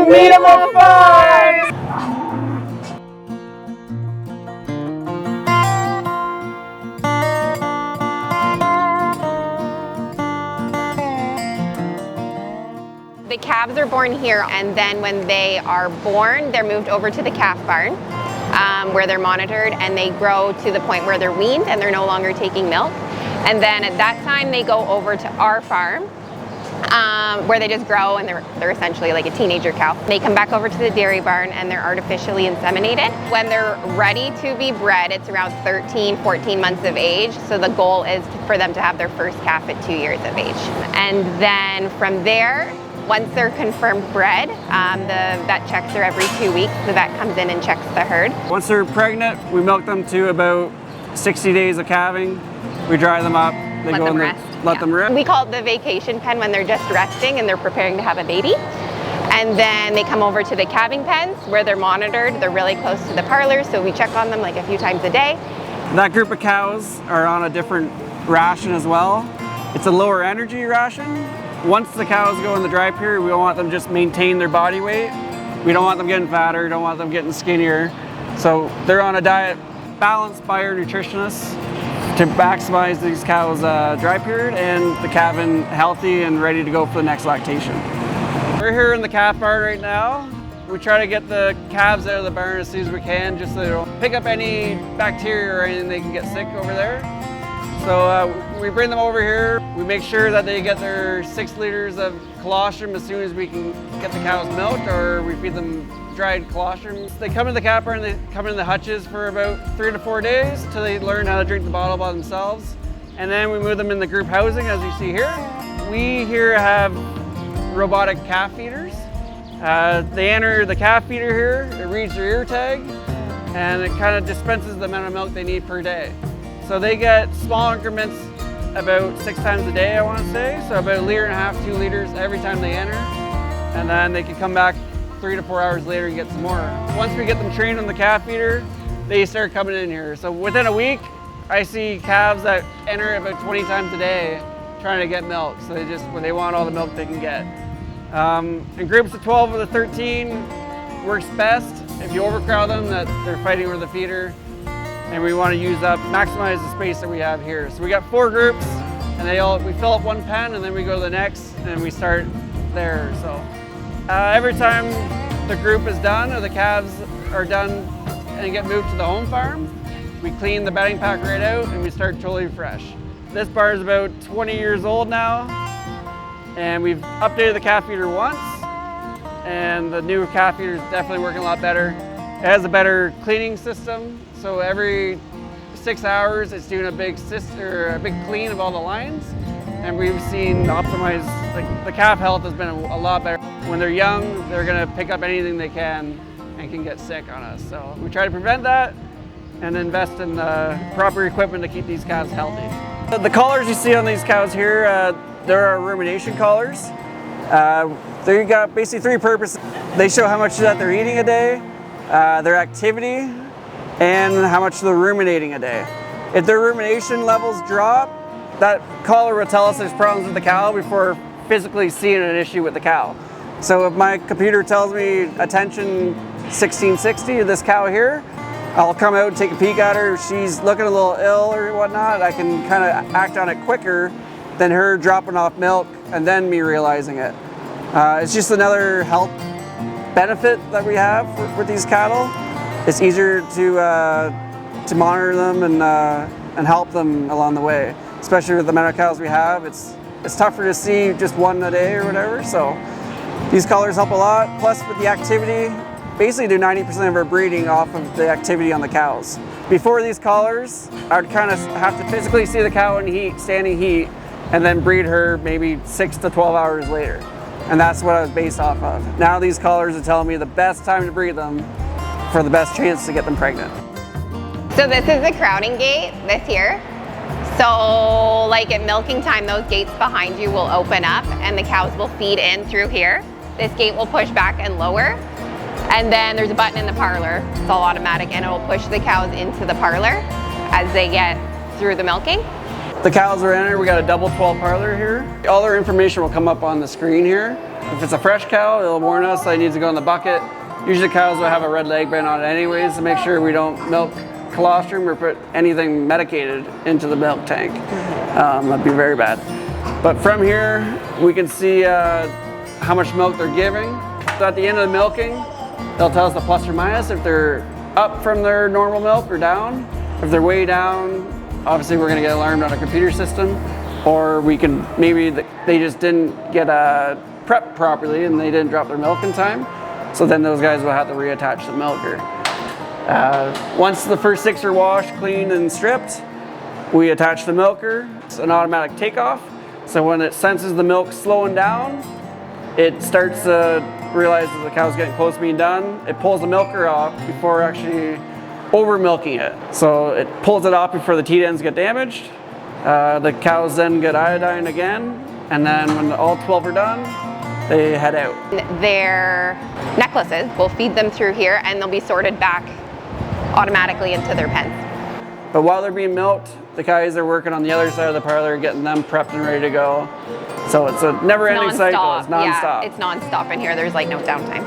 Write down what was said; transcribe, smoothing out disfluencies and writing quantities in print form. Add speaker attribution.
Speaker 1: Miedema Farm!
Speaker 2: The calves are born here, and then when they are born, they're moved over to the calf barn where they're monitored, and they grow to the point where they're weaned and they're no longer taking milk. And then at that time, they go over to our farm where they just grow, and they're essentially like a teenager cow. They come back over to the dairy barn and they're artificially inseminated. When they're ready to be bred, it's around 13, 14 months of age. So the goal is for them to have their first calf at 2 years of age. And then from there, once they're confirmed bred, the vet checks her every 2 weeks. The vet comes in and checks the herd.
Speaker 1: Once they're pregnant, we milk them to about 60 days of calving. We dry them up. They
Speaker 2: Let
Speaker 1: go
Speaker 2: them
Speaker 1: in
Speaker 2: rest.
Speaker 1: Let them rest.
Speaker 2: We call it the vacation pen when they're just resting and they're preparing to have a baby. And then they come over to the calving pens where they're monitored. They're really close to the parlor, so we check on them like a few times a day.
Speaker 1: That group of cows are on a different ration as well. It's a lower energy ration. Once the cows go in the dry period, we want them just maintain their body weight. We don't want them getting fatter, don't want them getting skinnier. So they're on a diet balanced by our nutritionists to maximize these cows' dry period and the calving healthy and ready to go for the next lactation. We're here in the calf barn right now. We try to get the calves out of the barn as soon as we can, just so they don't pick up any bacteria or anything they can get sick over there. So we bring them over here. We make sure that they get their 6 liters of colostrum as soon as we can get the cows milked, or we feed them dried colostrum. They come in the calf barn, they come in the hutches for about 3 to 4 days until they learn how to drink the bottle by themselves. And then we move them in the group housing, as you see here. We here have robotic calf feeders. They enter the calf feeder here, it reads their ear tag, and it kind of dispenses the amount of milk they need per day. So they get small increments about 6 times a day, I want to say. So about 1.5 liters, 2 liters every time they enter. And then they can come back 3 to 4 hours later and get some more. Once we get them trained on the calf feeder, they start coming in here. So within a week, I see calves that enter about 20 times a day trying to get milk. So they want all the milk they can get. In groups of 12 or the 13 works best. If you overcrowd them, that they're fighting over the feeder. And we want to maximize the space that we have here. So we got 4 groups, and we fill up one pen, and then we go to the next, and we start there. So every time the group is done, or the calves are done and get moved to the home farm, we clean the bedding pack right out, and we start totally fresh. This barn is about 20 years old now, and we've updated the calf feeder once, and the new calf feeder is definitely working a lot better. It has a better cleaning system. So every 6 hours, it's doing a big clean of all the lines, and we've seen optimized. The calf health has been a lot better. When they're young, they're going to pick up anything they can and can get sick on us. So we try to prevent that and invest in the proper equipment to keep these calves healthy. The collars you see on these cows here, there are rumination collars. They've got basically 3 purposes. They show how much that they're eating a day, their activity, and how much they're ruminating a day. If their rumination levels drop, that collar will tell us there's problems with the cow before physically seeing an issue with the cow. So if my computer tells me attention 1660 of this cow here, I'll come out and take a peek at her. If she's looking a little ill or whatnot, I can kind of act on it quicker than her dropping off milk and then me realizing it. It's just another health benefit that we have with these cattle. It's easier to monitor them and help them along the way, especially with the amount of cows we have. It's tougher to see just one a day or whatever. So these collars help a lot. Plus with the activity, basically do 90% of our breeding off of the activity on the cows. Before these collars, I'd kind of have to physically see the cow in heat, standing heat, and then breed her maybe 6 to 12 hours later. And that's what I was based off of. Now these collars are telling me the best time to breed them for the best chance to get them pregnant.
Speaker 2: So this is the crowding gate, this here. So like at milking time, those gates behind you will open up and the cows will feed in through here. This gate will push back and lower. And then there's a button in the parlor. It's all automatic and it will push the cows into the parlor as they get through the milking.
Speaker 1: The cows are in here. We got a double 12 parlor here. All their information will come up on the screen here. If it's a fresh cow, it'll warn us that it needs to go in the bucket. Usually cows will have a red leg band on it anyways to make sure we don't milk colostrum or put anything medicated into the milk tank. That'd be very bad. But from here, we can see how much milk they're giving. So at the end of the milking, they'll tell us the plus or minus if they're up from their normal milk or down. If they're way down, obviously we're gonna get alarmed on a computer system, or we can, maybe they just didn't get prepped properly and they didn't drop their milk in time. So then those guys will have to reattach the milker. Once the first 6 are washed, cleaned, and stripped, we attach the milker. It's an automatic takeoff. So when it senses the milk slowing down, it starts to realize that the cow's getting close to being done. It pulls the milker off before actually over milking it. So it pulls it off before the teat ends get damaged. The cows then get iodine again, and then when all 12 are done, they head out.
Speaker 2: Their necklaces, we'll feed them through here and they'll be sorted back automatically into their pens.
Speaker 1: But while they're being milked, the guys are working on the other side of the parlor, getting them prepped and ready to go. So it's a never-ending cycle. It's non-stop.
Speaker 2: Yeah, it's non-stop in here. There's like no downtime.